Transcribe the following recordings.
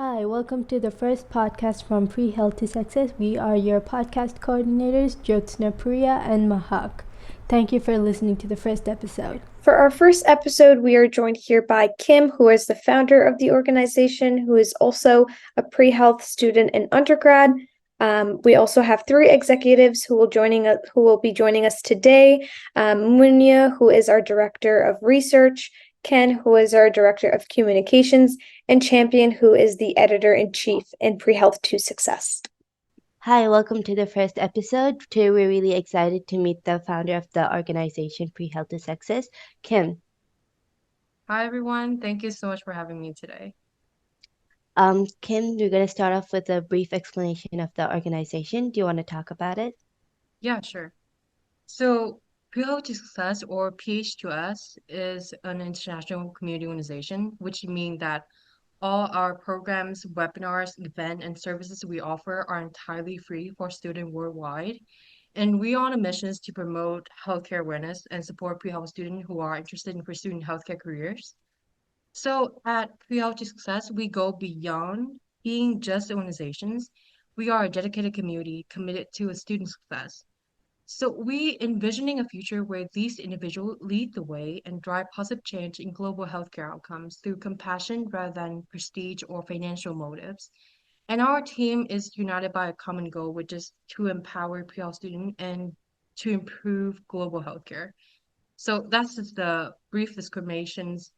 Hi, welcome to the first podcast from Pre-Health to Success. We are your podcast coordinators, Jyotsna Priya and Mahak. Thank you for listening to the first episode. For our first episode, we are joined here by Kim, who is the founder of the organization, who is also a pre-health student in undergrad. We also have three executives who will be joining us today. Munya, who is our director of research, Ken, who is our director of communications, and Champion, who is the editor-in-chief in Pre-Health to Success. Hi, welcome to the first episode. Today we're really excited to meet the founder of the organization Pre-Health to Success, Kim. Hi, everyone. Thank you so much for having me today. Kim, we're going to start off with a brief explanation of the organization. Do you want to talk about it? Yeah, sure. So, PH to Success or PH2S is an international community organization, which means that all our programs, webinars, events, and services we offer are entirely free for students worldwide. And we are on a mission to promote healthcare awareness and support pre-health students who are interested in pursuing healthcare careers. So at Pre-Health to Success, we go beyond being just organizations. We are a dedicated community committed to a student success. So we envisioning a future where these individuals lead the way and drive positive change in global healthcare outcomes through compassion rather than prestige or financial motives. And our team is united by a common goal, which is to empower pre-health students and to improve global healthcare. So that's just the brief descriptions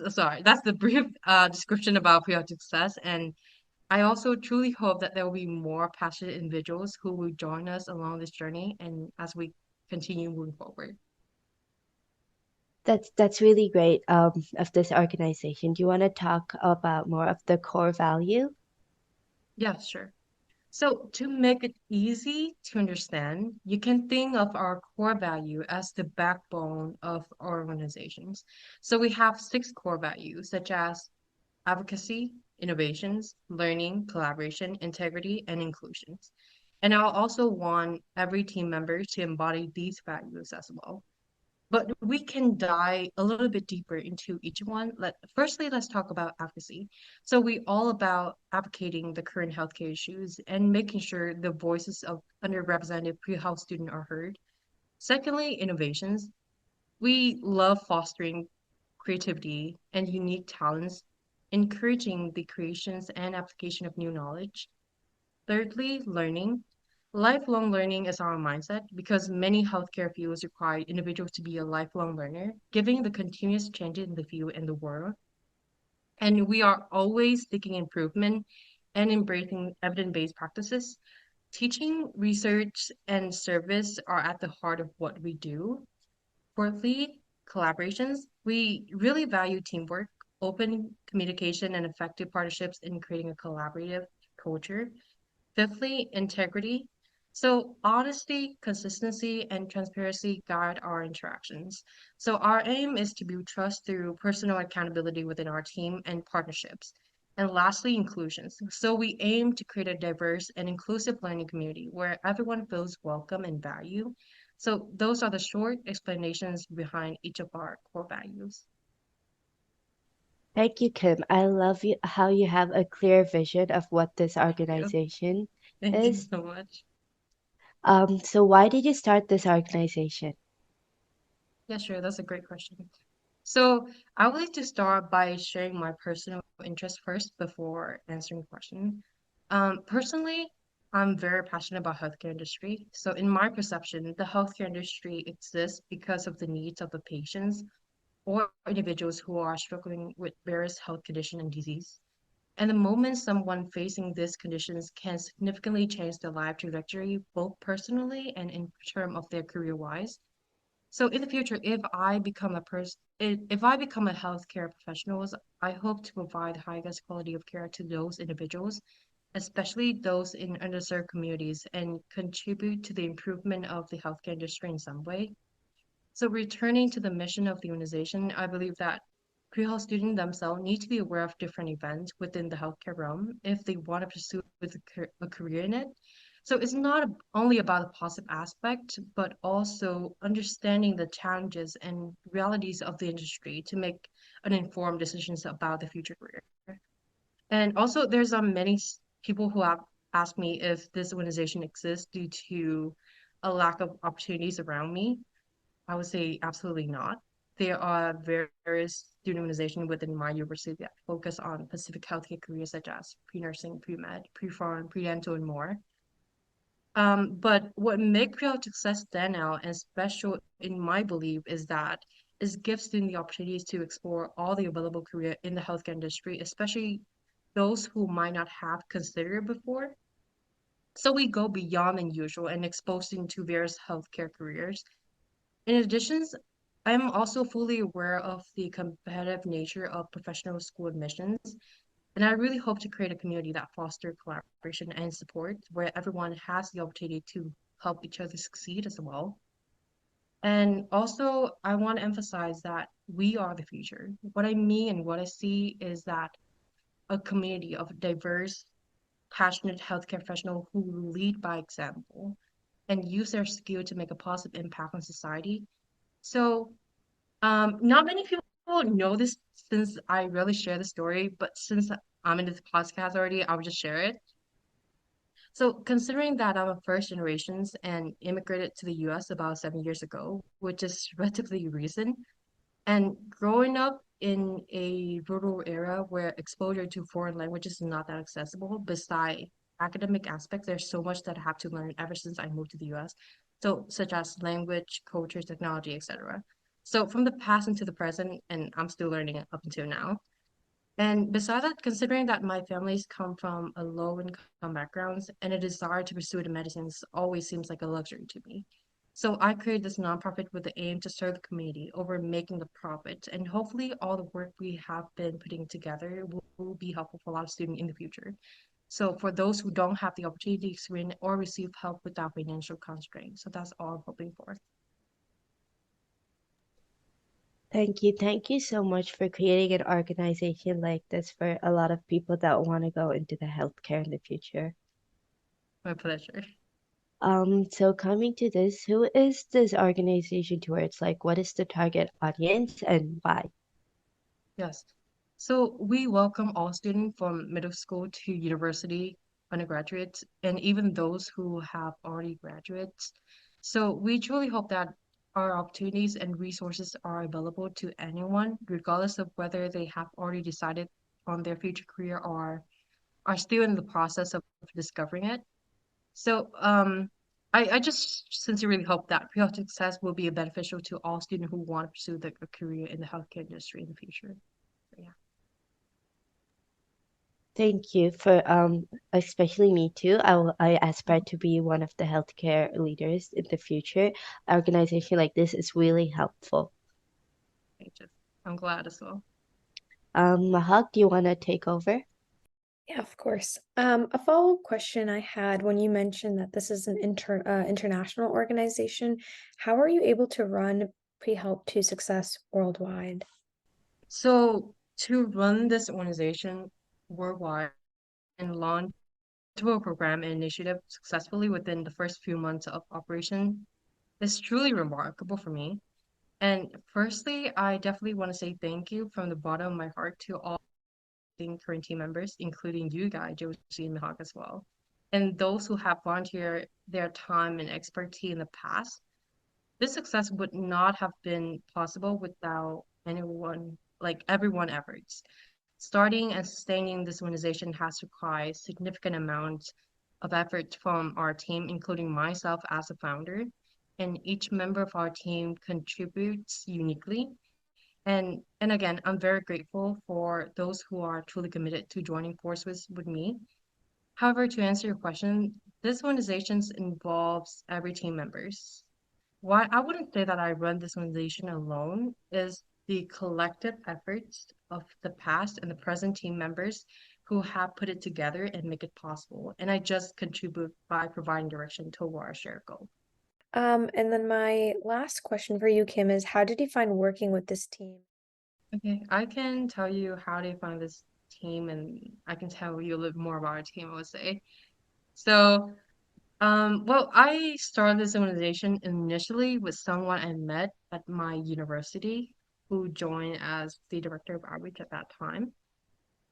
sorry, that's the brief description about pre-health success. And I also truly hope that there will be more passionate individuals who will join us along this journey and as we continue moving forward. That's really great of this organization. Do you want to talk about more of the core value? Yeah, sure. So to make it easy to understand, you can think of our core value as the backbone of our organizations. So we have six core values, such as advocacy, innovations, learning, collaboration, integrity, and inclusions. And I'll also want every team member to embody these values as well. But we can dive a little bit deeper into each one. Firstly, let's talk about advocacy. So we all about advocating the current healthcare issues and making sure the voices of underrepresented pre-health students are heard. Secondly, innovations. We love fostering creativity and unique talents, encouraging the creations and application of new knowledge. Thirdly, learning. Lifelong learning is our mindset because many healthcare fields require individuals to be a lifelong learner, giving the continuous changes in the field and the world. And we are always seeking improvement and embracing evidence-based practices. Teaching, research, and service are at the heart of what we do. Fourthly, collaborations. We really value teamwork, open communication, and effective partnerships in creating a collaborative culture. Fifthly, integrity. So, honesty, consistency, and transparency guide our interactions. So, our aim is to build trust through personal accountability within our team and partnerships. And lastly, inclusions. So, we aim to create a diverse and inclusive learning community where everyone feels welcome and valued. So, those are the short explanations behind each of our core values. Thank you, Kim. I love how you have a clear vision of what this Thank you. organization Thank you is. so much. So why did you start this organization? Yeah, sure. That's a great question. So I would like to start by sharing my personal interest first before answering the question. Personally, I'm very passionate about healthcare industry. So in my perception, the healthcare industry exists because of the needs of the patients or individuals who are struggling with various health condition and disease. And the moment someone facing these conditions can significantly change their life trajectory, both personally and in terms of their career wise. So in the future, if I become a healthcare professional, I hope to provide highest quality of care to those individuals, especially those in underserved communities, and contribute to the improvement of the healthcare industry in some way. So returning to the mission of the organization, I believe that pre-health students themselves need to be aware of different events within the healthcare realm if they want to pursue a career in it. So it's not only about the positive aspect, but also understanding the challenges and realities of the industry to make an informed decisions about the future career. And also, there's many people who have asked me if this organization exists due to a lack of opportunities around me. I would say absolutely not. There are various student organizations within my university that focus on Pacific healthcare careers such as pre-nursing, pre-med, pre-pharm, pre-dental, and more. But what makes Real Success stand out and special in my belief is that it gives students the opportunities to explore all the available career in the healthcare industry, especially those who might not have considered it before. So we go beyond than usual and expose them to various healthcare careers. In addition, I'm also fully aware of the competitive nature of professional school admissions, and I really hope to create a community that fosters collaboration and support where everyone has the opportunity to help each other succeed as well. And also, I want to emphasize that we are the future. What I mean and what I see is that a community of diverse, passionate healthcare professionals who lead by example and use their skill to make a positive impact on society. So, not many people know this since I really share the story, but since I'm in this podcast already, I'll just share it. So, considering that I'm a first generations and immigrated to the US about 7 years ago, which is relatively recent, and growing up in a rural area where exposure to foreign languages is not that accessible, beside academic aspects, there's so much that I have to learn ever since I moved to the US. So, such as language, culture, technology, etc. So, from the past into the present, and I'm still learning up until now. And besides that, considering that my families come from a low income backgrounds and a desire to pursue the medicines always seems like a luxury to me. So I created this nonprofit with the aim to serve the community over making the profit. And hopefully all the work we have been putting together will be helpful for a lot of students in the future. So for those who don't have the opportunity to experience or receive help without financial constraints. So that's all I'm hoping for. Thank you so much for creating an organization like this for a lot of people that want to go into the healthcare in the future. My pleasure. So coming to this, who is this organization towards? Like, what is the target audience and why? Yes. So we welcome all students from middle school to university, undergraduates, and even those who have already graduated. So we truly hope that our opportunities and resources are available to anyone, regardless of whether they have already decided on their future career or are still in the process of discovering it. So I just sincerely hope that pre-health success will be beneficial to all students who want to pursue a career in the healthcare industry in the future. So, yeah. Thank you for especially me too. I aspire to be one of the healthcare leaders in the future. An organization like this is really helpful. Thank you. I'm glad as well. Mahak, do you want to take over? Yeah, of course. A follow-up question I had when you mentioned that this is an international organization, how are you able to run Pre-Help to Success worldwide? So to run this organization worldwide and launch a program and initiative successfully within the first few months of operation is truly remarkable for me. And firstly, I definitely want to say thank you from the bottom of my heart to all the current team members, including you guys, Josie and Mihawk as well, and those who have volunteered their time and expertise in the past. This success would not have been possible without anyone, like everyone efforts. Starting and sustaining this organization has required significant amount of effort from our team, including myself as a founder, and each member of our team contributes uniquely. And again, I'm very grateful for those who are truly committed to joining forces with me. However, to answer your question, this organization involves every team members. Why I wouldn't say that I run this organization alone is the collective efforts of the past and the present team members who have put it together and make it possible. And I just contribute by providing direction toward our shared goal. And then my last question for you, Kim, is how did you find working with this team? Okay, I can tell you how to find this team and I can tell you a little more about our team, I would say. So, well, I started this organization initially with someone I met at my university who joined as the director of outreach at that time.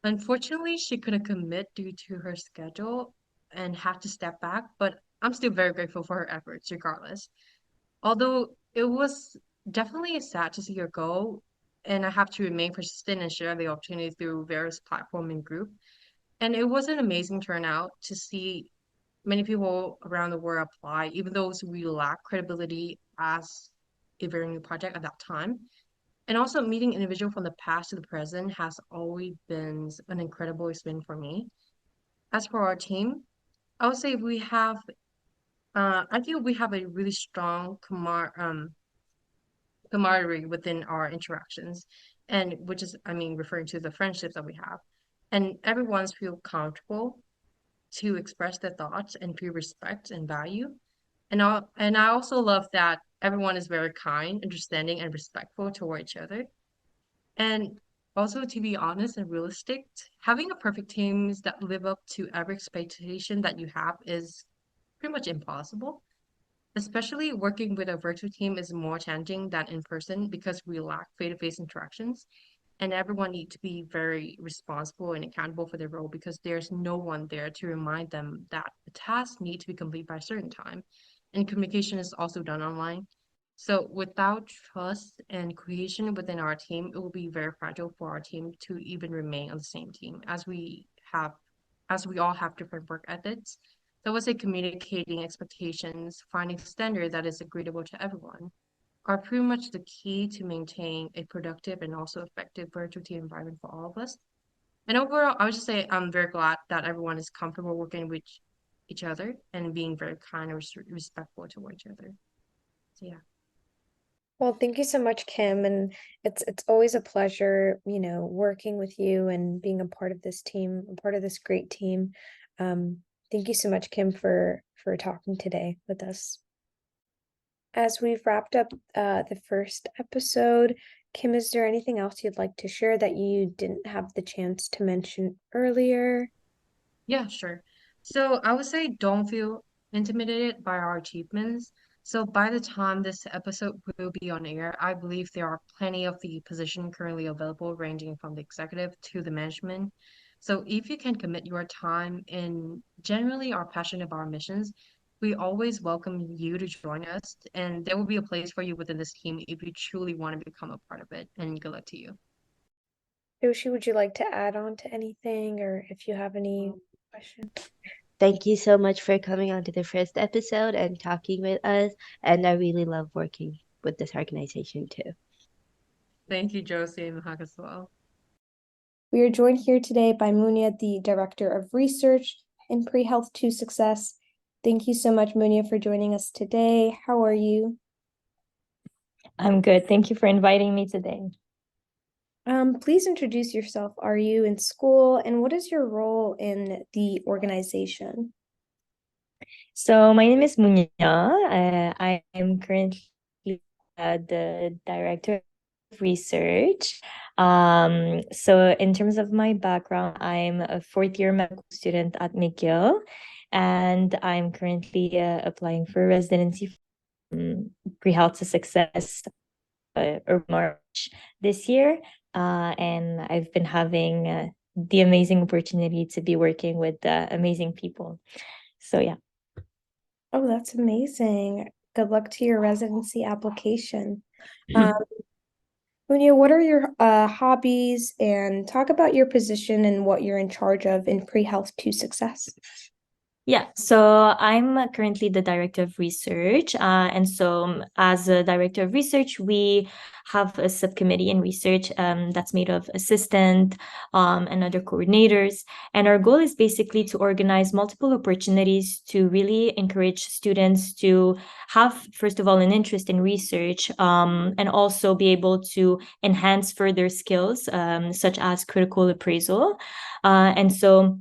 Unfortunately, she couldn't commit due to her schedule and had to step back, but I'm still very grateful for her efforts regardless. Although it was definitely sad to see her go, and I have to remain persistent and share the opportunity through various platform and group. And it was an amazing turnout to see many people around the world apply, even though we lack credibility as a very new project at that time. And also meeting individual from the past to the present has always been an incredible experience for me. As for our team, I would say I feel we have a really strong camaraderie within our interactions, and which is, I mean, referring to the friendships that we have. And everyone's feel comfortable to express their thoughts and feel respect and value. And I also love that everyone is very kind, understanding, and respectful toward each other. And also, to be honest and realistic, having a perfect teams that live up to every expectation that you have is pretty much impossible. Especially working with a virtual team is more challenging than in person because we lack face-to-face interactions, and everyone needs to be very responsible and accountable for their role because there's no one there to remind them that the tasks need to be complete by a certain time. And communication is also done online. So without trust and cohesion within our team, it will be very fragile for our team to even remain on the same team have, as we all have different work ethics. So I would say communicating expectations, finding a standard that is agreeable to everyone are pretty much the key to maintain a productive and also effective virtual team environment for all of us. And overall, I would just say I'm very glad that everyone is comfortable working with each other and being very kind and respectful toward each other. So yeah. Well, thank you so much, Kim, and it's always a pleasure, working with you and being a part of this team, a part of this great team. Thank you so much, Kim, for talking today with us. As we've wrapped up the first episode, Kim, is there anything else you'd like to share that you didn't have the chance to mention earlier? Yeah, sure. So I would say don't feel intimidated by our achievements. So by the time this episode will be on air, I believe there are plenty of the position currently available, ranging from the executive to the management. So if you can commit your time and generally are passionate about our missions, we always welcome you to join us, and there will be a place for you within this team if you truly want to become a part of it. And good luck to you. Yoshi, would you like to add on to anything, or if you have any questions? Thank you so much for coming on to the first episode and talking with us. And I really love working with this organization too. Thank you, Josie and Mahak as well. We are joined here today by Munia, the Director of Research in Pre-Health to Success. Thank you so much, Munia, for joining us today. How are you? I'm good. Thank you for inviting me today. Please introduce yourself. Are you in school, and what is your role in the organization? So my name is Munya. I am currently the director of research. So in terms of my background, I'm a fourth year medical student at McGill, and I'm currently applying for residency from Pre-Health to Success or March this year. And I've been having the amazing opportunity to be working with amazing people. So yeah. Oh, that's amazing. Good luck to your residency application. Munia, what are your hobbies, and talk about your position and what you're in charge of in Pre-Health to Success? Yeah, so I'm currently the director of research. And so as a director of research, we have a subcommittee in research that's made of assistant and other coordinators. And our goal is basically to organize multiple opportunities to really encourage students to have, first of all, an interest in research and also be able to enhance further skills such as critical appraisal. And so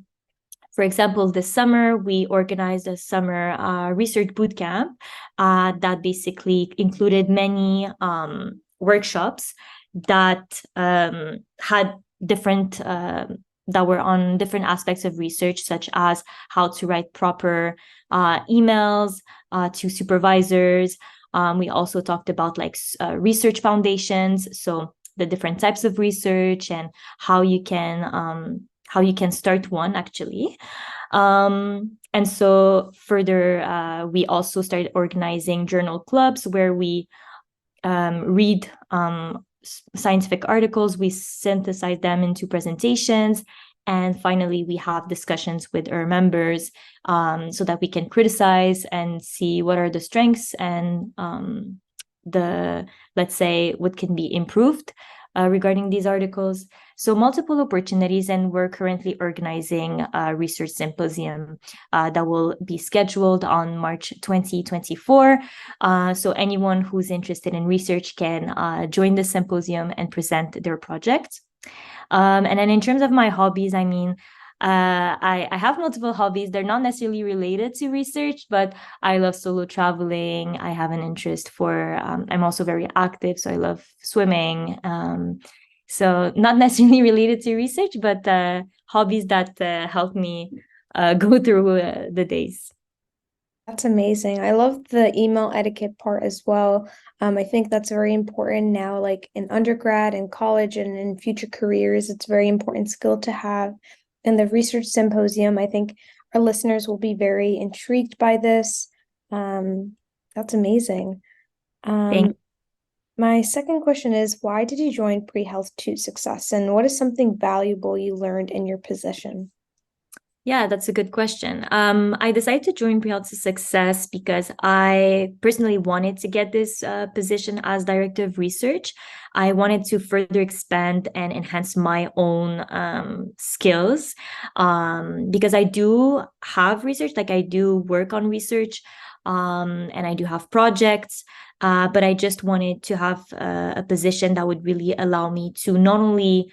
for example, this summer, we organized a summer research boot camp that basically included many workshops that had different, that were on different aspects of research, such as how to write proper emails to supervisors. We also talked about like research foundations, so the different types of research and how you can how you can start one actually. And so further, we also started organizing journal clubs where we read scientific articles, we synthesize them into presentations, and finally we have discussions with our members so that we can criticize and see what are the strengths and let's say what can be improved regarding these articles. So multiple opportunities, and we're currently organizing a research symposium that will be scheduled on March 2024. So anyone who's interested in research can join the symposium and present their project. And then in terms of my hobbies, I mean, I have multiple hobbies. They're not necessarily related to research, but I love solo traveling. I have an interest for, I'm also very active, so I love swimming. So not necessarily related to research, but hobbies that help me go through the days. That's amazing. I love the email etiquette part as well. I think that's very important now, like in undergrad and college and in future careers. It's a very important skill to have. And the research symposium, I think our listeners will be very intrigued by this. That's amazing. My second question is, why did you join Pre-Health to Success, and what is something valuable you learned in your position? Yeah, that's a good question. I decided to join Pre-Health to Success because I personally wanted to get this position as Director of Research. I wanted to further expand and enhance my own skills because I do have research, like I do work on research and I do have projects, but I just wanted to have a position that would really allow me to not only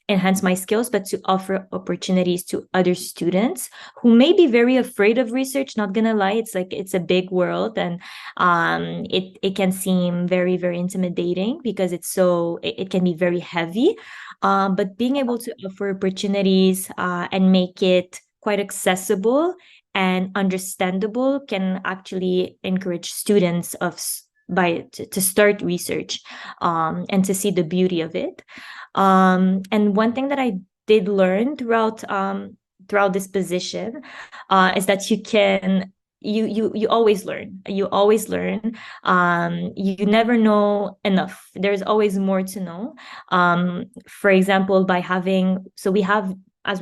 enhance my skills, but to offer opportunities to other students who may be very afraid of research. Not gonna lie, it's a big world, and it can seem very, very intimidating because it can be very heavy. But being able to offer opportunities and make it quite accessible and understandable can actually encourage students to start research and to see the beauty of it. And one thing that I did learn throughout this position is that you always learn. You always learn. You never know enough. There's always more to know. For example, we have, as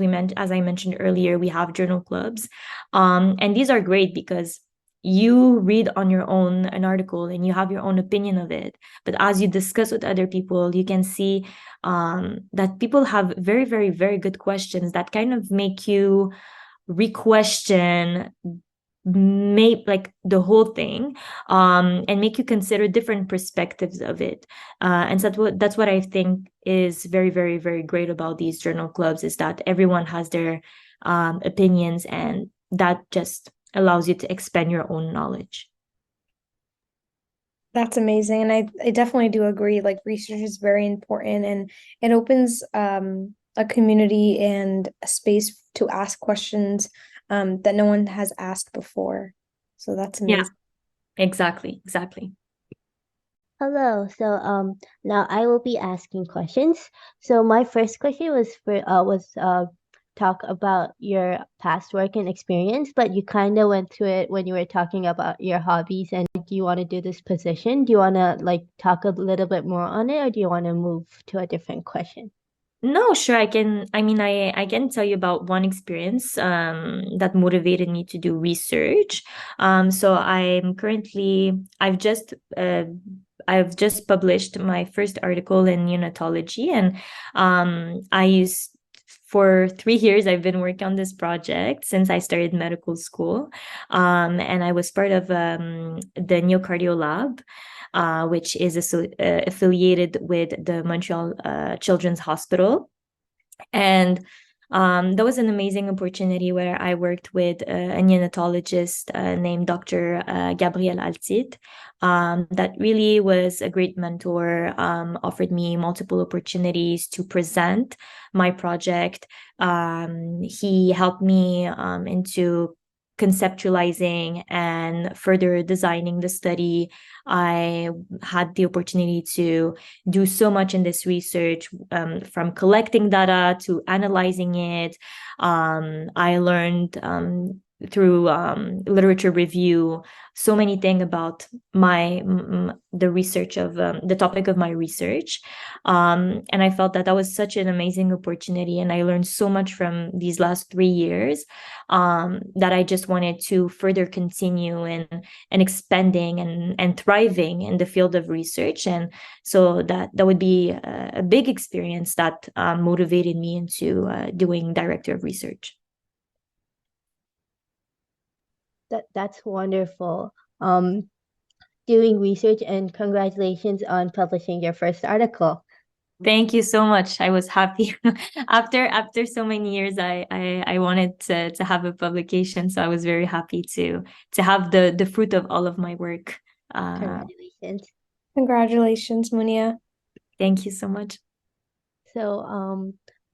I mentioned earlier, we have journal clubs, and these are great because you read on your own an article and you have your own opinion of it. But as you discuss with other people, you can see that people have very, very, very good questions that kind of make you re-question like the whole thing and make you consider different perspectives of it. And so that's what I think is very, very, very great about these journal clubs, is that everyone has their opinions, and that just allows you to expand your own knowledge. That's amazing. And I definitely do agree. Like, research is very important, and it opens a community and a space to ask questions that no one has asked before. So that's amazing. Yeah, exactly. Hello. So now I will be asking questions. So my first question was talk about your past work and experience, but you kind of went to it when you were talking about your hobbies. And do you want to do this position? Do you want to like talk a little bit more on it, or do you want to move to a different question? No, sure. I can tell you about one experience that motivated me to do research. So I've just published my first article in neonatology, and for 3 years, I've been working on this project since I started medical school. And I was part of the NeoCardio Lab, which is affiliated with the Montreal Children's Hospital. And that was an amazing opportunity where I worked with a neonatologist named Dr. Gabrielle Altit. That really was a great mentor, offered me multiple opportunities to present my project. He helped me into conceptualizing and further designing the study. I had the opportunity to do so much in this research, from collecting data to analyzing it. I learned through literature review so many things about the research of the topic of my research, and I felt that was such an amazing opportunity, and I learned so much from these last 3 years, that I just wanted to further continue and expanding and thriving in the field of research. And so that would be a big experience that motivated me into doing director of research. That's wonderful. Doing research, and congratulations on publishing your first article. Thank you so much. I was happy after so many years. I wanted to have a publication, so I was very happy to have the fruit of all of my work. Congratulations. Congratulations, Munia. Thank you so much. So,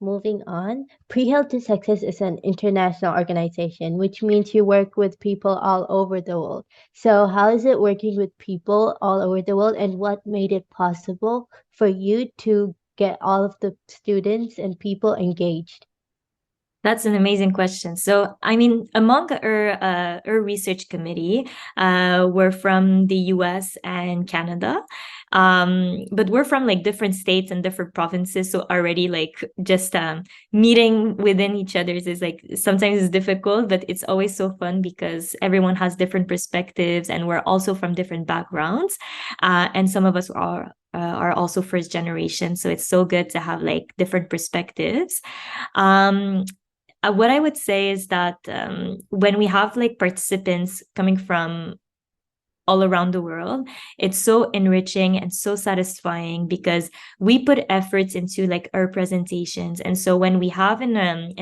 moving on, Pre-Health to Success is an international organization, which means you work with people all over the world. So, how is it working with people all over the world, and what made it possible for you to get all of the students and people engaged? That's an amazing question. So, I mean, among our research committee, we're from the US and Canada, but we're from like different states and different provinces. So already like just meeting within each other's is like sometimes it's difficult, but it's always so fun because everyone has different perspectives, and we're also from different backgrounds, and some of us are also first generation. So it's so good to have like different perspectives. What I would say is that when we have like participants coming from all around the world, it's so enriching and so satisfying because we put efforts into like our presentations. And so when we have in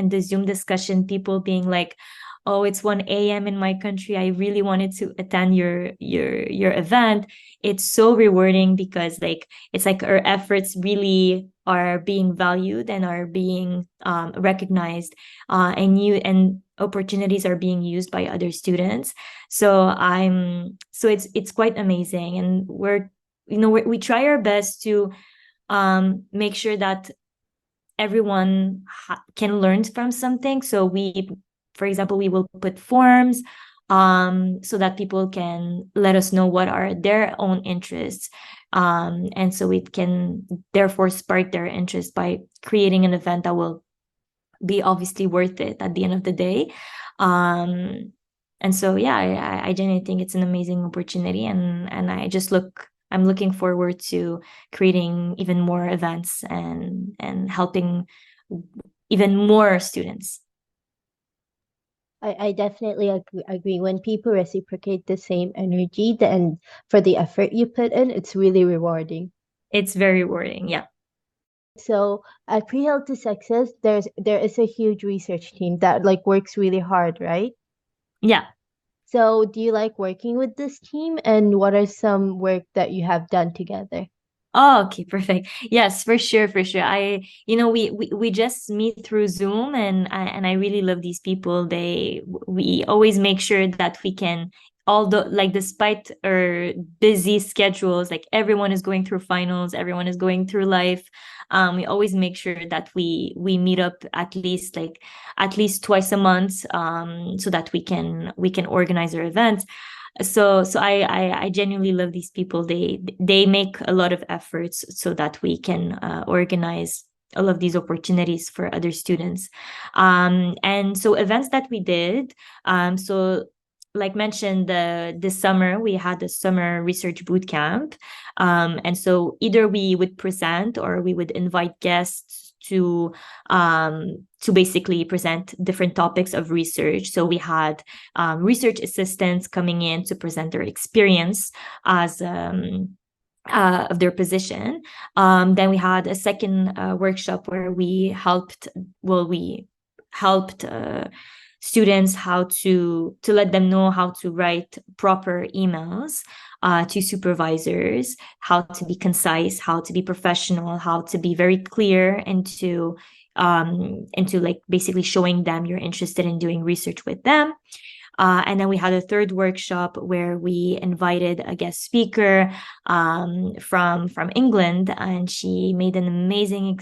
the Zoom discussion, people being like, oh, it's 1 a.m. in my country, I really wanted to attend your event. It's so rewarding because like it's like our efforts really are being valued and are being recognized, and opportunities are being used by other students. So it's quite amazing, and we try our best to make sure that everyone can learn from something. So for example, we will put forms so that people can let us know what are their own interests. And so it can therefore spark their interest by creating an event that will be obviously worth it at the end of the day. And so, yeah, I genuinely think it's an amazing opportunity, and I'm looking forward to creating even more events and helping even more students. I definitely agree. When people reciprocate the same energy, then for the effort you put in, it's really rewarding. It's very rewarding, yeah. So at Pre-Health to Success, there is a huge research team that like works really hard, right? Yeah. So do you like working with this team, and what are some work that you have done together? Oh, okay, perfect. Yes, for sure, for sure. We just meet through Zoom, and I really love these people. We always make sure that we can, although like despite our busy schedules, like everyone is going through finals, everyone is going through life. We always make sure that we meet up at least twice a month, so that we can organize our events. So I genuinely love these people. They make a lot of efforts so that we can organize all of these opportunities for other students. And so events that we did, so like mentioned, this summer we had the summer research boot camp, and so either we would present or we would invite guests to basically present different topics of research. So we had research assistants coming in to present their experience as of their position. Then we had a second workshop where we helped students how to let them know how to write proper emails to supervisors, how to be concise, how to be professional, how to be very clear, into like basically showing them you're interested in doing research with them. And then we had a third workshop where we invited a guest speaker from England, and she made an amazing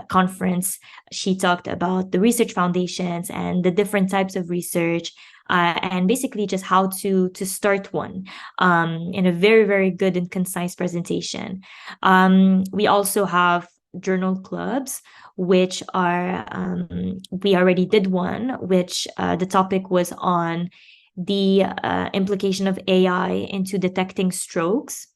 conference. She talked about the research foundations and the different types of research, and basically just how to start one in a very, very good and concise presentation. We also have journal clubs, which are we already did one, which the topic was on the implication of AI into detecting strokes.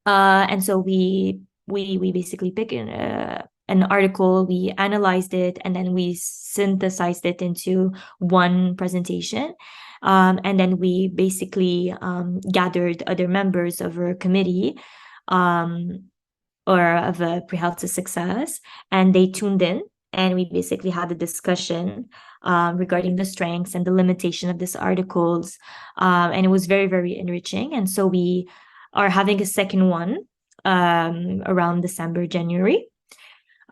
And so we basically pick an article, we analyzed it, and then we synthesized it into one presentation. And then we basically gathered other members of our committee or of a Pre-Health to Success, and they tuned in, and we basically had a discussion regarding the strengths and the limitation of these articles. And it was very, very enriching. And so we are having a second one around December, January.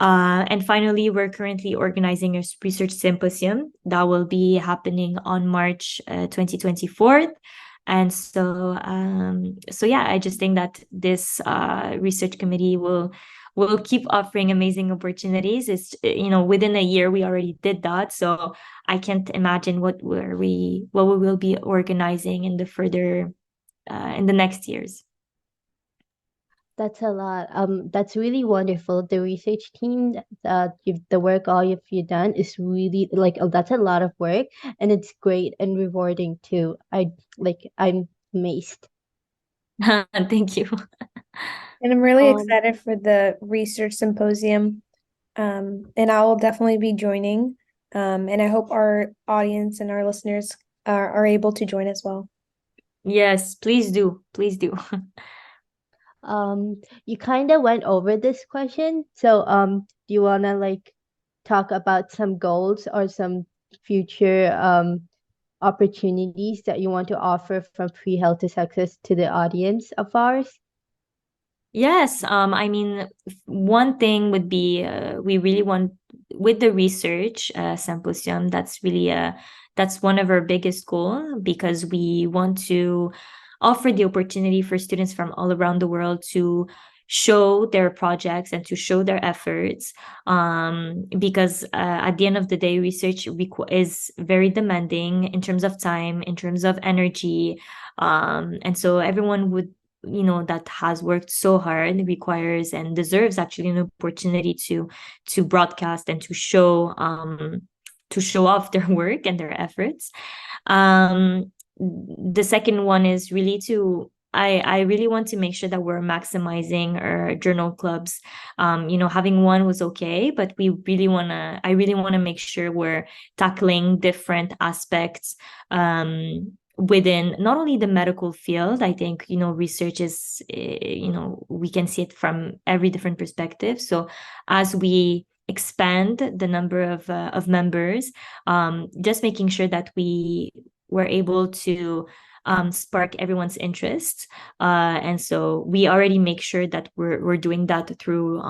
And finally, we're currently organizing a research symposium that will be happening on March 2024. And so yeah, I just think that this research committee will keep offering amazing opportunities. It's, within a year we already did that, so I can't imagine what we will be organizing in the further in the next years. That's a lot. That's really wonderful. The research team, the work all of you done is really that's a lot of work, and it's great and rewarding too. I'm amazed. Thank you. And I'm really Um, excited for the research symposium. And I will definitely be joining. And I hope our audience and our listeners are able to join as well. Yes, please do. Please do. You kind of went over this question, so do you wanna talk about some goals or some future opportunities that you want to offer from Pre-Health to Success to the audience of ours? Yes, I mean, one thing would be we really want, with the research symposium, that's really that's one of our biggest goal, because we want to offer the opportunity for students from all around the world to show their projects and to show their efforts, because at the end of the day, research is very demanding in terms of time, in terms of energy, and so everyone would, that has worked so hard requires and deserves actually an opportunity to broadcast and to show off their work and their efforts. The second one is really I really want to make sure that we're maximizing our journal clubs. Having one was okay, but I really want to make sure we're tackling different aspects within not only the medical field. I think, research is, we can see it from every different perspective. So as we expand the number of members, just making sure that we were able to spark everyone's interest. And so we already make sure that we're doing that through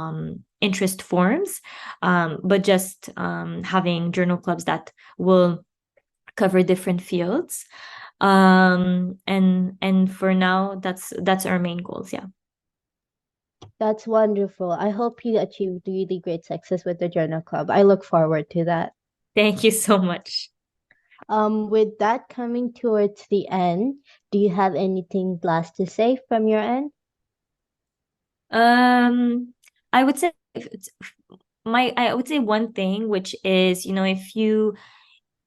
interest forms, but just having journal clubs that will cover different fields. And for now, that's our main goals. Yeah. That's wonderful. I hope you achieved really great success with the journal club. I look forward to that. Thank you so much. With that coming towards the end, do you have anything last to say from your end? I would say one thing, which is,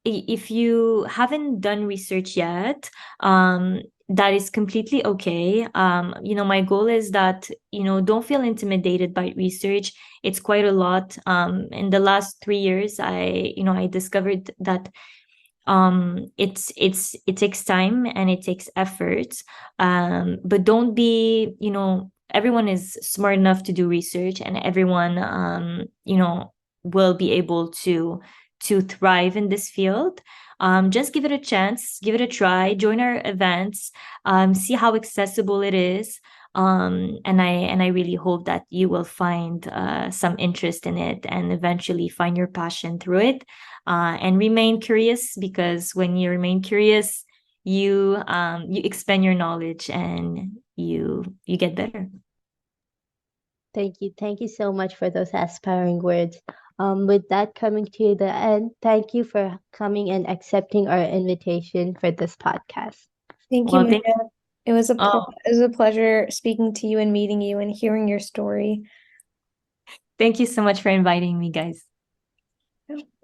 if you haven't done research yet, that is completely okay. My goal is that, don't feel intimidated by research. It's quite a lot. In the last 3 years, I discovered that it takes time and it takes effort. But don't be, everyone is smart enough to do research, and everyone, will be able to thrive in this field. Just give it a chance, give it a try, join our events, see how accessible it is. And I really hope that you will find some interest in it and eventually find your passion through it, and remain curious, because when you remain curious, you expand your knowledge and you get better. Thank you. Thank you so much for those aspiring words. With that coming to the end, thank you for coming and accepting our invitation for this podcast. Thank you, Well, thank Maya. It was oh, it was a pleasure speaking to you and meeting you and hearing your story. thank you so much for inviting me, guys.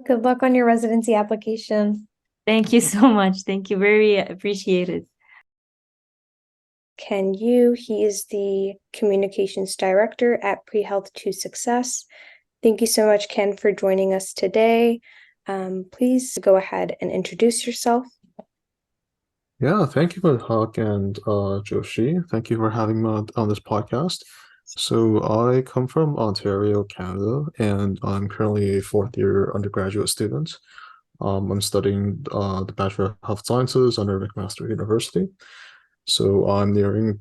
Good luck on your residency application. Thank you so much. Thank you. Very appreciated. Ken Yu, he is the communications director at PreHealth to Success. Thank you so much, Ken, for joining us today. Please go ahead and introduce yourself. Yeah, thank you, Hawk and Joshi. Thank you for having me on this podcast. So I come from Ontario, Canada, and I'm currently a fourth-year undergraduate student. I'm studying the Bachelor of Health Sciences under McMaster University. So I'm nearing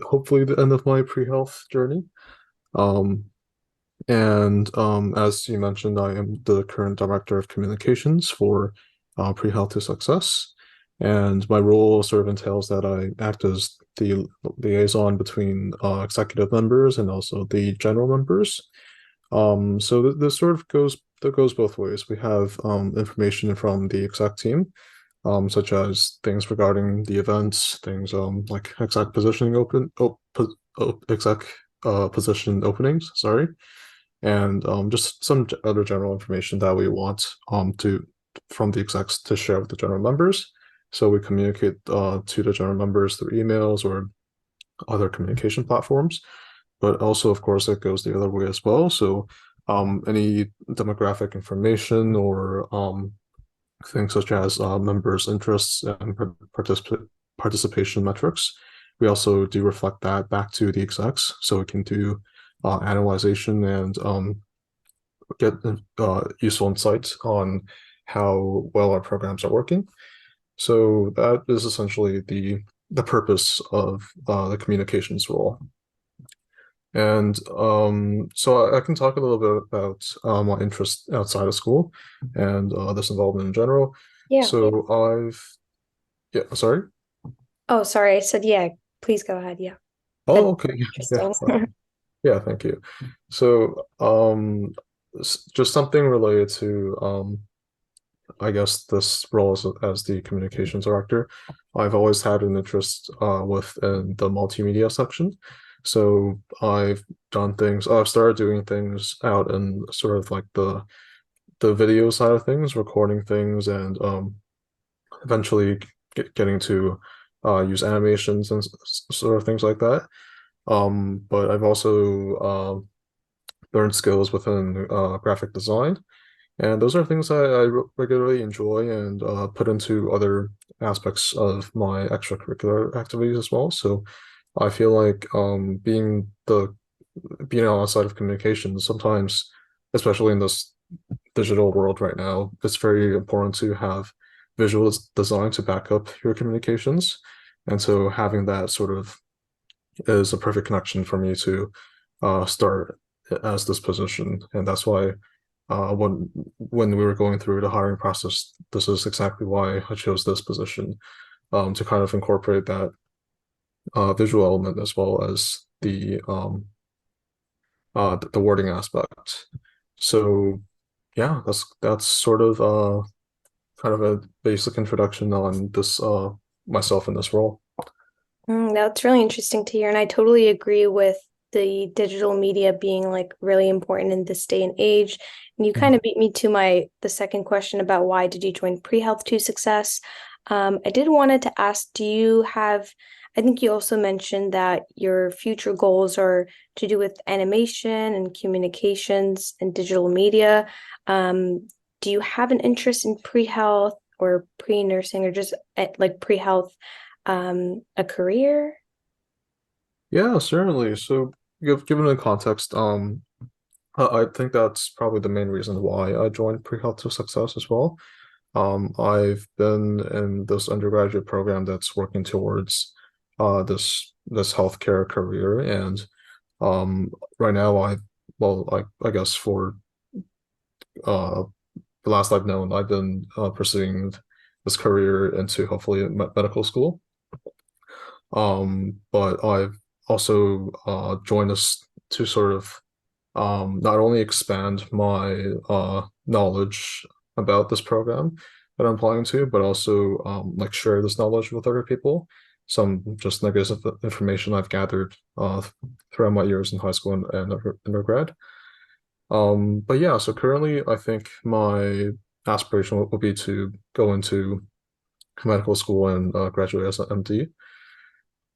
hopefully the end of my pre-health journey. As you mentioned, I am the current director of communications for Pre-Health to Success. And my role sort of entails that I act as the liaison between executive members and also the general members. So this sort of goes both ways. We have information from the exec team, such as things regarding the events, things like exec positioning exec position openings, sorry, and just some other general information that we want from the execs to share with the general members. So we communicate to the general members through emails or other communication platforms, but also, of course, it goes the other way as well. So any demographic information or things such as members' interests and participation metrics, we also do reflect that back to the execs, so we can do analyzation and get useful insights on how well our programs are working. So that is essentially the purpose of the communications role. And so I can talk a little bit about my interest outside of school and this involvement in general. Yeah. So sorry. Oh, sorry. I said, yeah, please go ahead. Yeah. Oh, okay. Interesting. Yeah, thank you. So just something related to I guess this role as the communications director. I've always had an interest within the multimedia section. So I've started doing things out in sort of like the video side of things, recording things, and eventually getting to use animations and sort of things like that. But I've also learned skills within graphic design. And those are things I regularly enjoy and put into other aspects of my extracurricular activities as well. So I feel like being on the side of communications, sometimes, especially in this digital world right now, it's very important to have visual design to back up your communications. And so having that sort of is a perfect connection for me to start as this position. And that's why when we were going through the hiring process, this is exactly why I chose this position, to kind of incorporate that visual element as well as the wording aspect. So yeah, that's sort of kind of a basic introduction on this myself in this role. That's really interesting to hear, and I totally agree with the digital media being like really important in this day and age. And you kind of beat me to the second question about why did you join Pre-Health to Success. I did wanted to ask, I think you also mentioned that your future goals are to do with animation and communications and digital media. Do you have an interest in pre-health or pre-nursing or just like pre-health a career? Yeah, certainly. So given the context, I think that's probably the main reason why I joined Pre-Health to Success as well. I've been in this undergraduate program that's working towards this healthcare career. And right now I guess for the last I've known, I've been pursuing this career into hopefully medical school. But I've also joined us to sort of not only expand my knowledge about this program that I'm applying to, but also like share this knowledge with other people. Some just nuggets of information I've gathered throughout my years in high school and undergrad. But yeah, so currently I think my aspiration will be to go into medical school and graduate as an MD.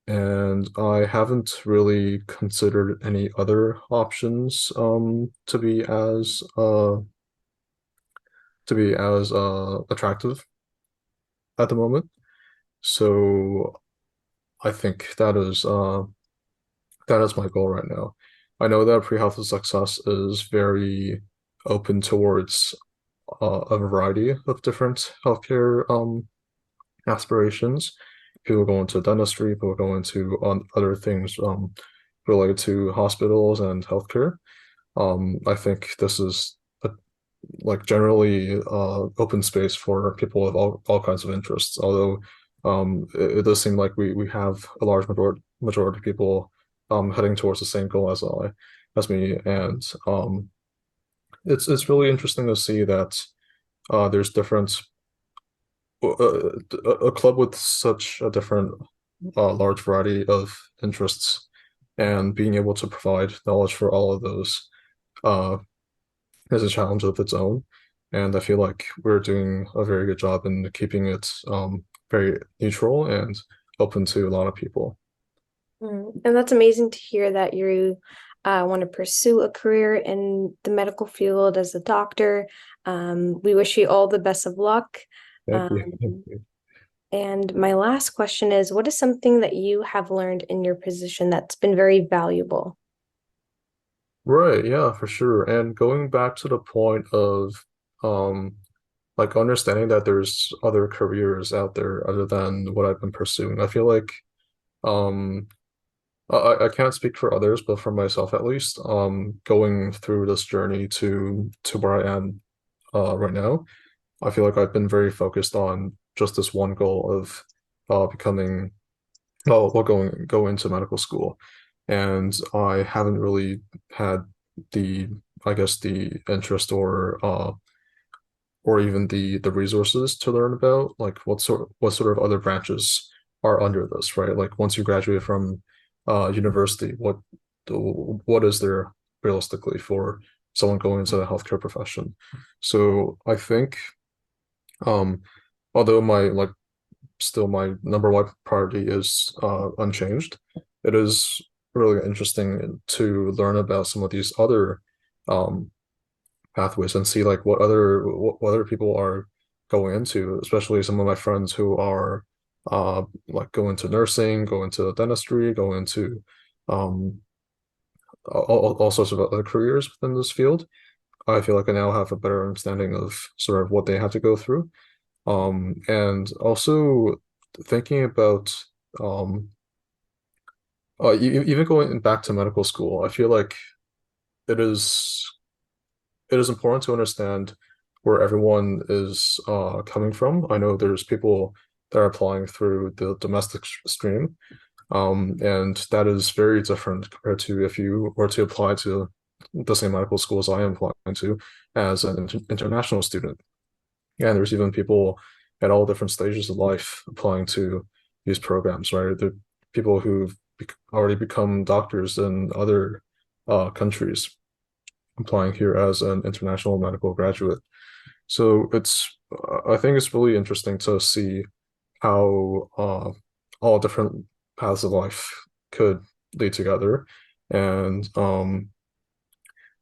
And I haven't really considered any other options to be as attractive at the moment. So I think that is my goal right now. I know that pre-health success is very open towards a variety of different healthcare aspirations. People go into dentistry, people go into other things related to hospitals and healthcare. I think this is like generally open space for people with all kinds of interests. Although it does seem like we have a large majority of people heading towards the same goal as me, and it's really interesting to see that there's different a club with such a different large variety of interests, and being able to provide knowledge for all of those is a challenge of its own. And I feel like we're doing a very good job in keeping it very neutral and open to a lot of people. And that's amazing to hear that you want to pursue a career in the medical field as a doctor. We wish you all the best of luck. Thank you. Thank you. And my last question is, what is something that you have learned in your position that's been very valuable? Right, yeah, for sure. And going back to the point of like understanding that there's other careers out there other than what I've been pursuing. I feel like um I can't speak for others, but for myself at least, going through this journey to where I am right now, I feel like I've been very focused on just this one goal of becoming well go into medical school. And I haven't really had the I guess the interest or even the resources to learn about like what sort of other branches are under this, right? Like once you graduate from university, what is there realistically for someone going into the healthcare profession? So I think although my number one priority is unchanged, it is really interesting to learn about some of these other um, pathways and see like what other people are going into, especially some of my friends who are like go into nursing, go into dentistry, go into um, all sorts of other careers within this field. I feel like I now have a better understanding of sort of what they have to go through. And also thinking about um, even going back to medical school, I feel like it is it is important to understand where everyone is coming from. I know there's people that are applying through the domestic stream, and that is very different compared to if you were to apply to the same medical schools I am applying to as an international student. And there's even people at all different stages of life applying to these programs, right? The people who've already become doctors in other countries applying here as an international medical graduate. So I think it's really interesting to see how all different paths of life could lead together, and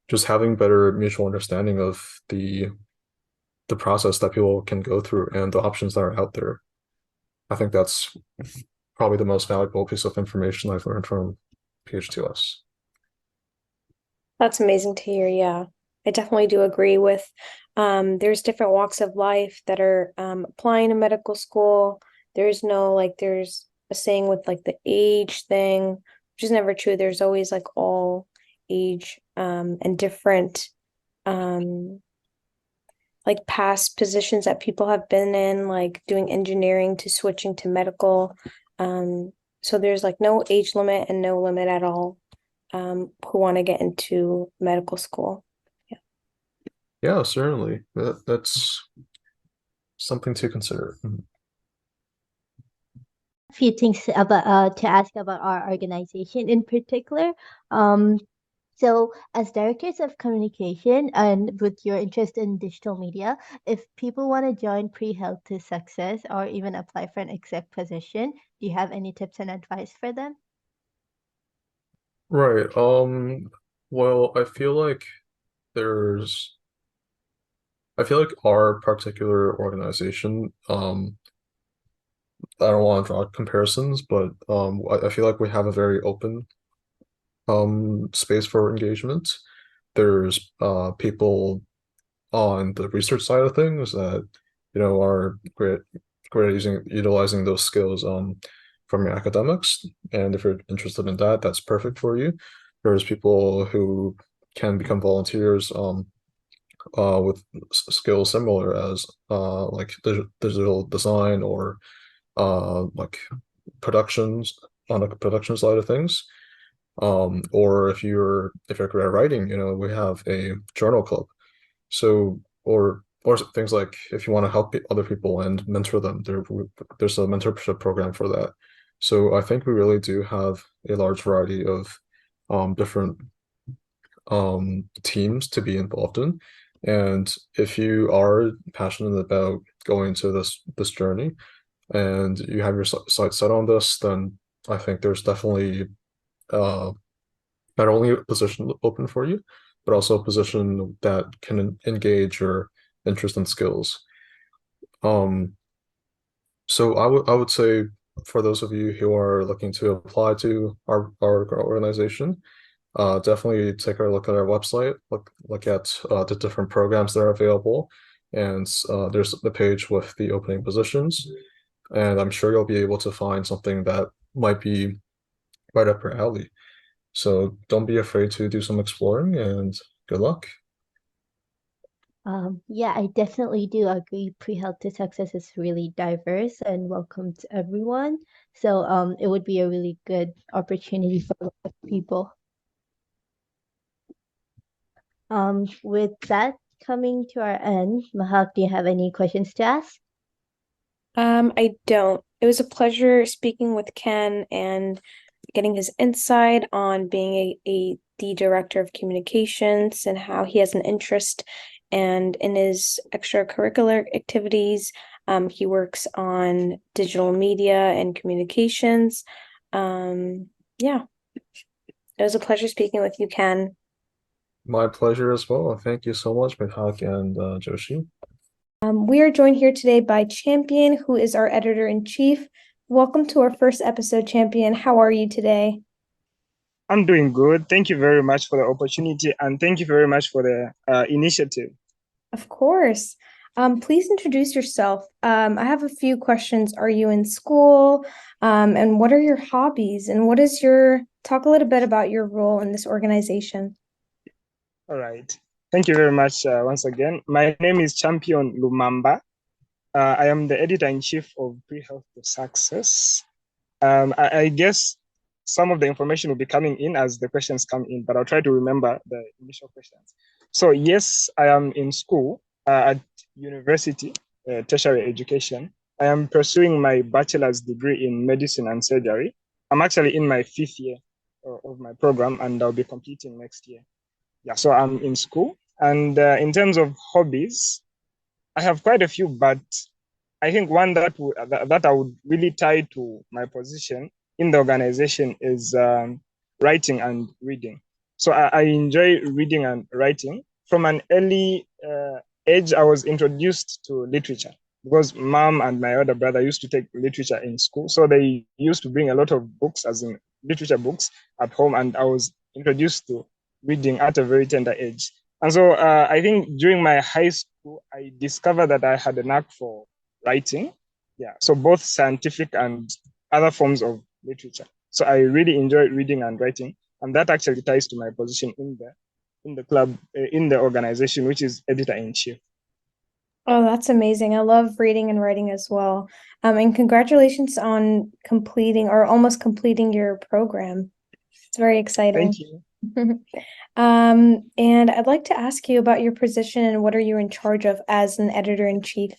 just having better mutual understanding of the process that people can go through and the options that are out there. I think that's probably the most valuable piece of information I've learned from PH2S. That's amazing to hear. Yeah, I definitely do agree with there's different walks of life that are applying to medical school. There's no like there's a saying with like the age thing, which is never true. There's always like all age and different like past positions that people have been in, like doing engineering to switching to medical. So there's like no age limit and no limit at all who want to get into medical school. Yeah, certainly. That's something to consider. Few things about to ask about our organization in particular. So as directors of communication and with your interest in digital media, if people want to join Pre-Health to Success or even apply for an exec position, do you have any tips and advice for them? Right. Well, I feel like our particular organization, I don't want to draw comparisons, but I feel like we have a very open space for engagement. There's people on the research side of things that are great at utilizing those skills from your academics, and if you're interested in that, that's perfect for you. There's people who can become volunteers with skills similar as like digital design or like productions on the production side of things. Or if you're good at writing, we have a journal club. So or things like if you want to help other people and mentor them, there's a mentorship program for that. So I think we really do have a large variety of different teams to be involved in. And if you are passionate about going to this journey and you have your sights set on this, then I think there's definitely not only a position open for you, but also a position that can engage your interest and skills. So I would say for those of you who are looking to apply to our organization, definitely take a look at our website, look at the different programs that are available, and there's the page with the opening positions, and I'm sure you'll be able to find something that might be right up your alley. So don't be afraid to do some exploring, and good luck. Yeah, I definitely do agree. Pre-Health to Success is really diverse and welcomes everyone. So it would be a really good opportunity for a lot of people. With that coming to our end, Mahak, do you have any questions to ask? I don't. It was a pleasure speaking with Ken and getting his insight on being the director of communications and how he has an interest and in his extracurricular activities. He works on digital media and communications. Yeah, it was a pleasure speaking with you, Ken. My pleasure as well. Thank you so much, Mithaq and Joshi. We are joined here today by Champion, who is our editor-in-chief. Welcome to our first episode, Champion. How are you today? I'm doing good. Thank you very much for the opportunity, and thank you very much for the initiative. Of course. Please introduce yourself. I have a few questions. Are you in school? And what are your hobbies? And talk a little bit about your role in this organization. All right. Thank you very much once again. My name is Champion Lumamba. I am the editor-in-chief of Pre-Health to Success. I guess some of the information will be coming in as the questions come in, but I'll try to remember the initial questions. So yes, I am in school at university, tertiary education. I am pursuing my bachelor's degree in medicine and surgery. I'm actually in my 5th year of my program, and I'll be completing next year. Yeah, so I'm in school. And in terms of hobbies, I have quite a few, but I think one that I would really tie to my position in the organization is writing and reading. So I enjoy reading and writing. From an early age, I was introduced to literature because mom and my older brother used to take literature in school. So they used to bring a lot of books, as in literature books, at home, and I was introduced to reading at a very tender age. And so I think during my high school, I discovered that I had a knack for writing. Yeah, so both scientific and other forms of literature. So I really enjoy reading and writing, and that actually ties to my position in the club, in the organization, which is editor-in-chief. Oh, that's amazing. I love reading and writing as well. And congratulations on completing or almost completing your program. It's very exciting. Thank you. And I'd like to ask you about your position and what are you in charge of as an editor-in-chief?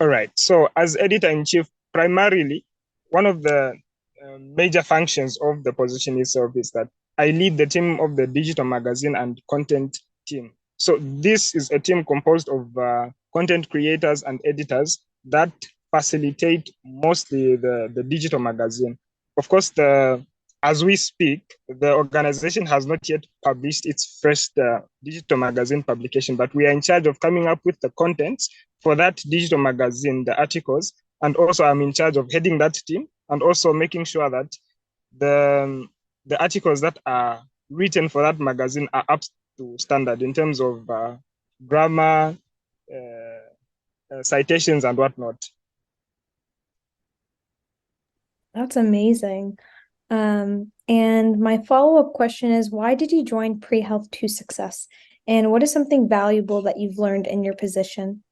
All right. So as editor-in-chief, primarily, one of the major functions of the position itself is that I lead the team of the digital magazine and content team. So this is a team composed of content creators and editors that facilitate mostly the digital magazine. Of course, as we speak, the organization has not yet published its first digital magazine publication, but we are in charge of coming up with the contents for that digital magazine, the articles, and also I'm in charge of heading that team and also making sure that the articles that are written for that magazine are up to standard in terms of grammar, citations, and whatnot. That's amazing. And my follow-up question is, why did you join Pre-Health to Success? And what is something valuable that you've learned in your position?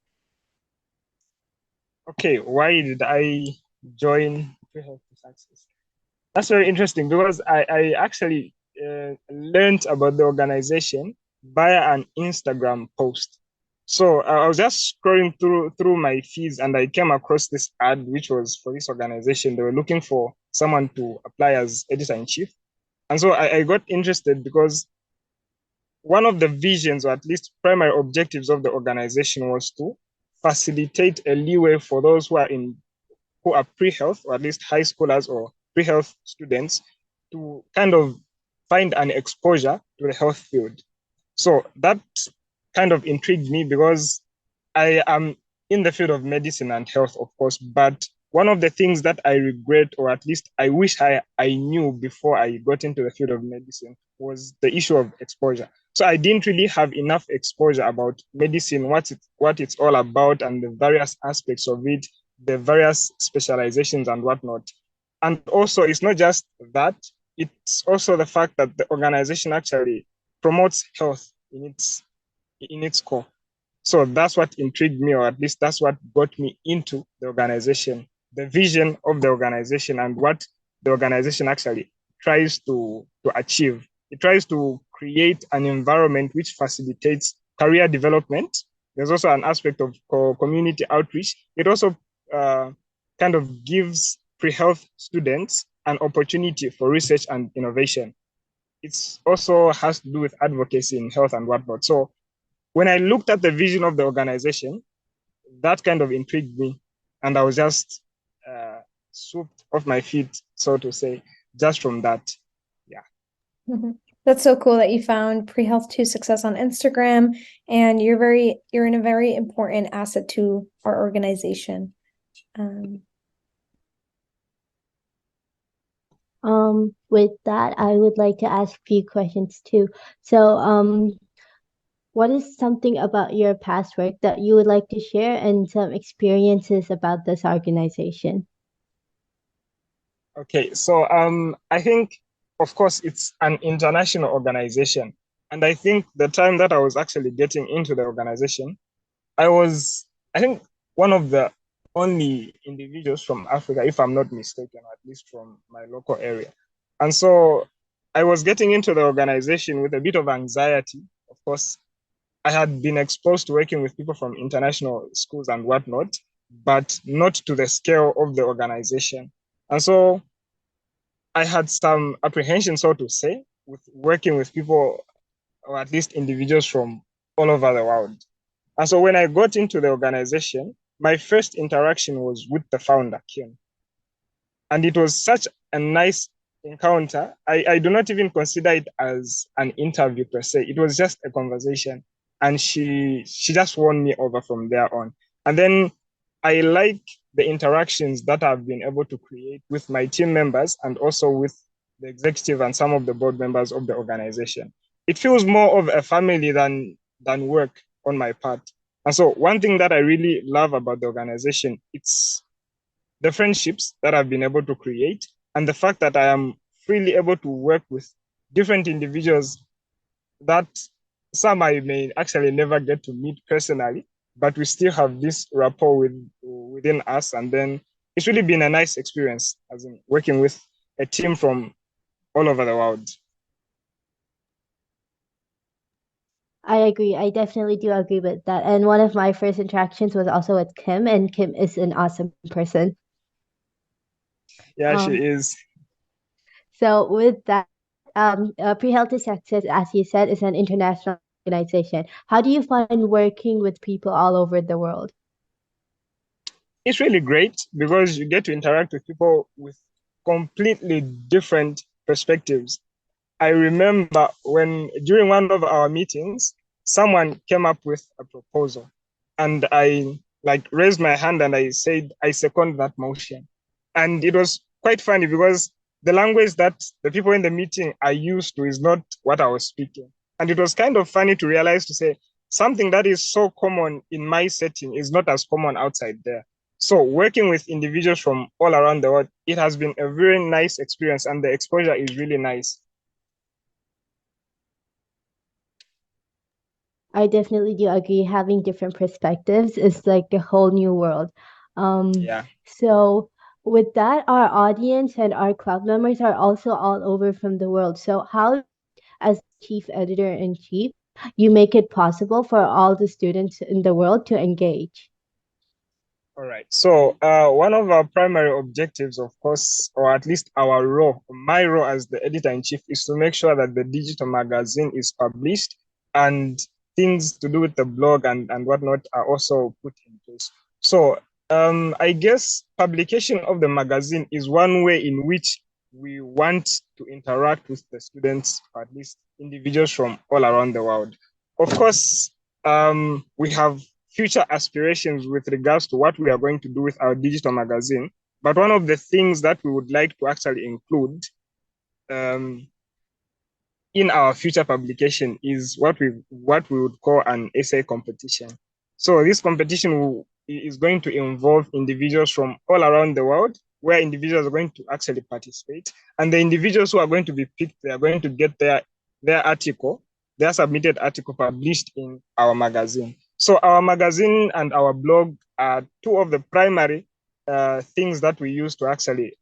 Okay, why did I join Pre-Health to Success? That's very interesting because I actually learned about the organization via an Instagram post. So I was just scrolling through my feeds and I came across this ad, which was for this organization. They were looking for someone to apply as editor-in-chief. And so I got interested because one of the visions, or at least primary objectives of the organization, was to facilitate a leeway for those who are pre-health, or at least high schoolers or pre-health students, to kind of find an exposure to the health field. So that kind of intrigued me because I am in the field of medicine and health, of course, but one of the things that I regret, or at least I wish I knew before I got into the field of medicine, was the issue of exposure. So I didn't really have enough exposure about medicine, what it's all about, and the various aspects of it, the various specializations and whatnot. And also, it's not just that, it's also the fact that the organization actually promotes health in its core. So that's what intrigued me, or at least that's what got me into the organization, the vision of the organization and what the organization actually tries to achieve. It tries to create an environment which facilitates career development. There's also an aspect of community outreach. It also kind of gives pre-health students an opportunity for research and innovation. It also has to do with advocacy in health and whatnot. So when I looked at the vision of the organization, that kind of intrigued me. And I was just swooped off my feet, so to say, just from that. Yeah. Mm-hmm. That's so cool that you found Pre-Health to Success on Instagram, and you're in a very important asset to our organization. With that, I would like to ask a few questions too. So, what is something about your past work that you would like to share and some experiences about this organization? Okay, so I think, of course, it's an international organization. And I think the time that I was actually getting into the organization, I think, one of the only individuals from Africa, if I'm not mistaken, or at least from my local area. And so I was getting into the organization with a bit of anxiety. Of course, I had been exposed to working with people from international schools and whatnot, but not to the scale of the organization. And so I had some apprehension, so to say, with working with people, or at least individuals from all over the world. And so when I got into the organization, my first interaction was with the founder, Kim. And it was such a nice encounter. I do not even consider it as an interview per se. It was just a conversation. And she just won me over from there on. And then I like the interactions that I've been able to create with my team members and also with the executive and some of the board members of the organization. It feels more of a family than work on my part. And so one thing that I really love about the organization, it's the friendships that I've been able to create, and the fact that I am freely able to work with different individuals that some I may actually never get to meet personally, but we still have this rapport within us. And then it's really been a nice experience as in working with a team from all over the world. I agree. I definitely do agree with that. And one of my first interactions was also with Kim, and Kim is an awesome person. Yeah, she Um, is. So with that, Pre-Healthy Success, as you said, is an international organization. How do you find working with people all over the world? It's really great because you get to interact with people with completely different perspectives. I remember when during one of our meetings, someone came up with a proposal, and I like raised my hand and I said I second that motion. And it was quite funny because the language that the people in the meeting are used to is not what I was speaking. And it was kind of funny to realize to say something that is so common in my setting is not as common outside there. So working with individuals from all around the world, it has been a very nice experience, and the exposure is really nice. I definitely do agree. Having different perspectives is like a whole new world. Yeah. So with that, our audience and our club members are also all over from the world. So how, as chief editor in chief, you make it possible for all the students in the world to engage? All right. So one of our primary objectives, of course, or at least our role, my role as the editor-in-chief, is to make sure that the digital magazine is published and things to do with the blog and whatnot are also put in place. So I guess publication of the magazine is one way in which we want to interact with the students, or at least individuals from all around the world. Of course, we have future aspirations with regards to what we are going to do with our digital magazine. But one of the things that we would like to actually include in our future publication is what we would call an essay competition. So this competition is going to involve individuals from all around the world, where individuals are going to actually participate. And the individuals who are going to be picked, they are going to get their article, their submitted article published in our magazine. So our magazine and our blog are two of the primary things that we use to actually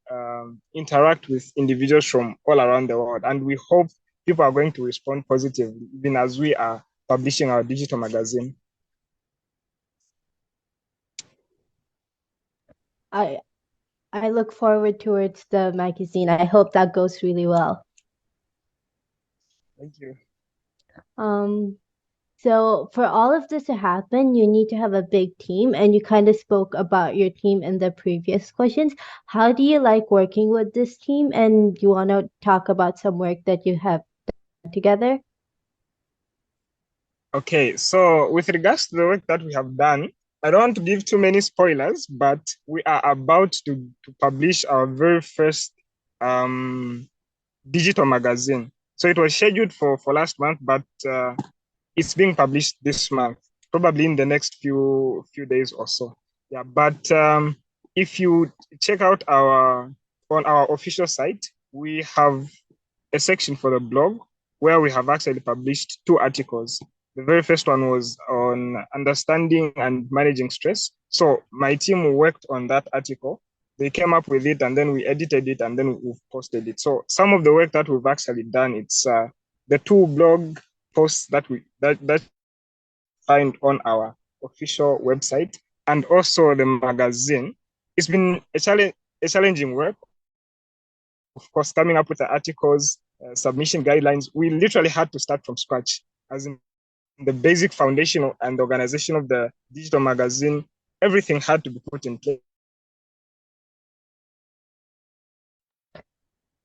interact with individuals from all around the world. And we hope people are going to respond positively, even as we are publishing our digital magazine. I look forward towards the magazine. I hope that goes really well. Thank you. So for all of this to happen, you need to have a big team, and you kind of spoke about your team in the previous questions. How do you like working with this team? And you want to talk about some work that you have done together? Okay, so with regards to the work that we have done, I don't want to give too many spoilers, but we are about to publish our very first digital magazine. So it was scheduled for last month, but it's being published this month, probably in the next few days or so. Yeah, but if you check out on our official site, we have a section for the blog where we have actually published 2 articles. The very first one was on understanding and managing stress. So my team worked on that article. They came up with it, and then we edited it, and then we've posted it. So some of the work that we've actually done, it's the 2 blog posts that find on our official website, and also the magazine. It's been a challenging work. Of course, coming up with the articles, submission guidelines, we literally had to start from scratch, as in the basic foundation and the organization of the digital magazine. Everything had to be put in place.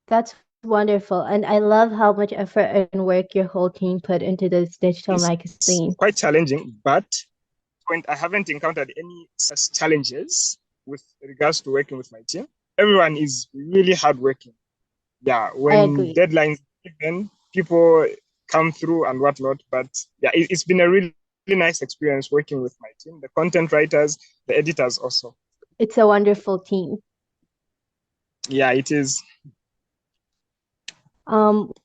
That's wonderful. And I love how much effort and work your whole team put into this digital magazine. It's quite challenging, but I haven't encountered any such challenges with regards to working with my team. Everyone is really hardworking. Yeah, when deadlines given, people come through and whatnot. But yeah, it's been a really nice experience working with my team, the content writers, the editors also. It's a wonderful team. Yeah, it is.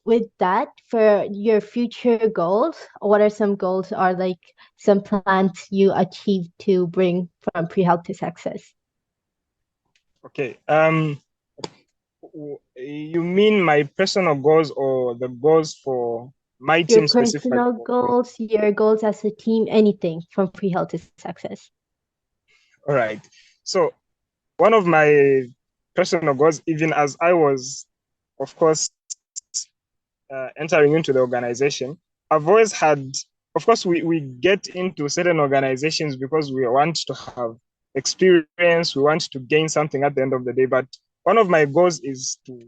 With that, for your future goals, what are some goals or like some plans you achieve to bring from pre-health to success? Okay. You mean my personal goals or the goals for my Your team specifically? personal goals, your goals as a team, anything from pre-health to success. All right. So one of my personal goals, even as I was, of course, entering into the organization, I've always had, of course, we get into certain organizations because we want to have experience, we want to gain something at the end of the day. But one of my goals is to,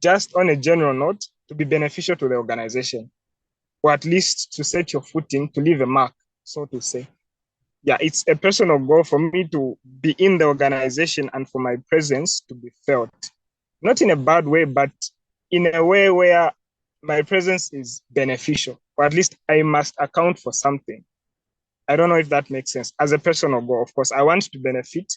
just on a general note, to be beneficial to the organization, or at least to set your footing, to leave a mark, so to say. Yeah, it's a personal goal for me to be in the organization and for my presence to be felt. Not in a bad way, but in a way where my presence is beneficial, or at least I must account for something. I don't know if that makes sense. As a personal goal, of course, I want to benefit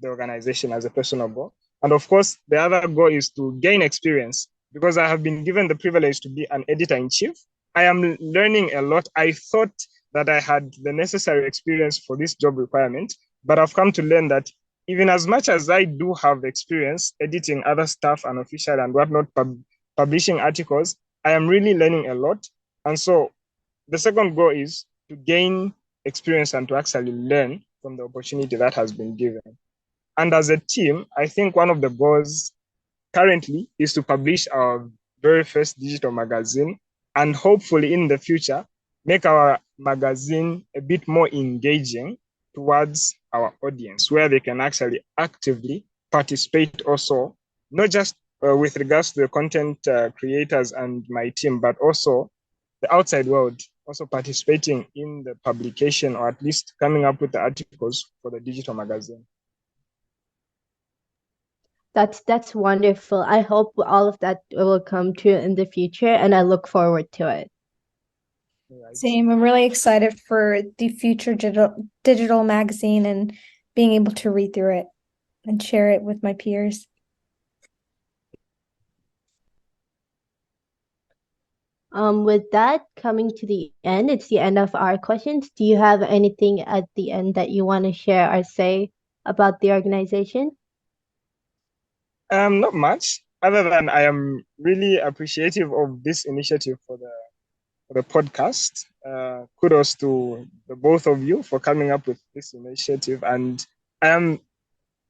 the organization as a personal goal. And of course, the other goal is to gain experience because I have been given the privilege to be an editor in chief. I am learning a lot. I thought that I had the necessary experience for this job requirement, but I've come to learn that even as much as I do have experience editing other stuff, unofficial and whatnot, publishing articles, I am really learning a lot. And so the second goal is to gain experience and to actually learn from the opportunity that has been given. And as a team, I think one of the goals currently is to publish our very first digital magazine and hopefully in the future make our magazine a bit more engaging towards our audience, where they can actually actively participate also, not just with regards to the content creators and my team, but also the outside world also participating in the publication or at least coming up with the articles for the digital magazine. That's wonderful. I hope all of that will come true in the future, and I look forward to it. Right. Same. I'm really excited for the future digital magazine and being able to read through it and share it with my peers. With that coming to the end, it's the end of our questions. Do you have anything at the end that you want to share or say about the organization? Not much, other than I am really appreciative of this initiative for the podcast. Kudos to the both of you for coming up with this initiative. And I am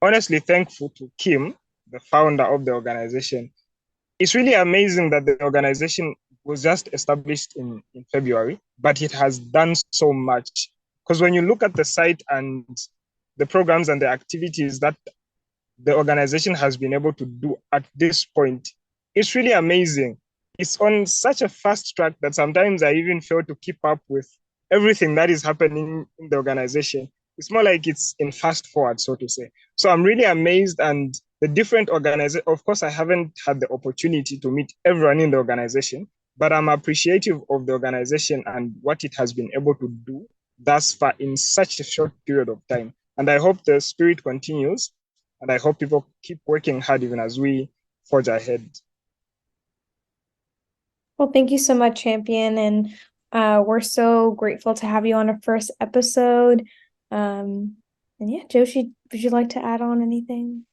honestly thankful to Kim, the founder of the organization. It's really amazing that the organization was just established in February, but it has done so much. Because when you look at the site and the programs and the activities that the organization has been able to do at this point, it's really amazing. It's on such a fast track that sometimes I even fail to keep up with everything that is happening in the organization. It's more like it's in fast forward, so to say. So I'm really amazed, and the different organizations, of course, I haven't had the opportunity to meet everyone in the organization, but I'm appreciative of the organization and what it has been able to do thus far in such a short period of time. And I hope the spirit continues, and I hope people keep working hard even as we forge ahead. Well, thank you so much, Champion. And we're so grateful to have you on our first episode. And yeah, Joshi, would you like to add on anything?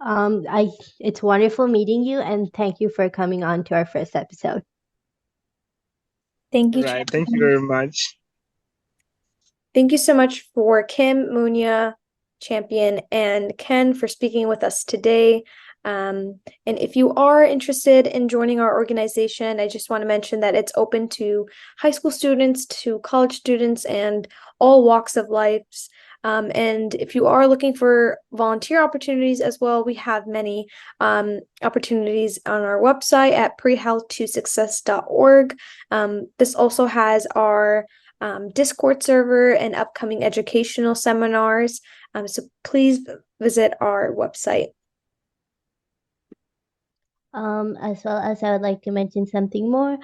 It's wonderful meeting you, and thank you for coming on to our first episode. Thank you. Right. Thank you very much. Thank you so much for Kim, Munya, Champion, and Ken for speaking with us today. And if you are interested in joining our organization, I just want to mention that it's open to high school students, to college students, and all walks of life. And if you are looking for volunteer opportunities as well, we have many opportunities on our website at prehealth2success.org. This also has our Discord server and upcoming educational seminars. So please visit our website. As well as I would like to mention something more.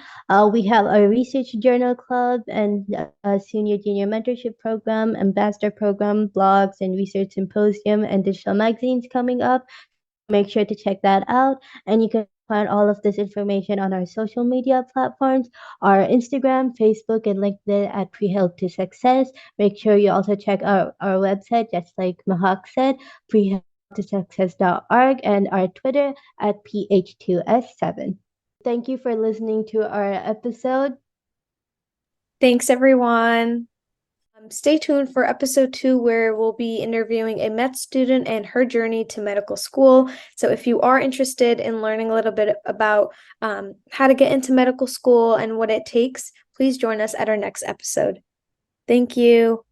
We have a research journal club and a senior junior mentorship program, ambassador program, blogs and research symposium and digital magazines coming up. Make sure to check that out. And you can find all of this information on our social media platforms, our Instagram, Facebook, and LinkedIn at Pre-Health to Success. Make sure you also check our website, just like Mahak said, prehealthtosuccess.org, and our Twitter at PH2S7. Thank you for listening to our episode. Thanks, everyone. Stay tuned for episode 2, where we'll be interviewing a med student and her journey to medical school. So if you are interested in learning a little bit about how to get into medical school and what it takes, please join us at our next episode. Thank you.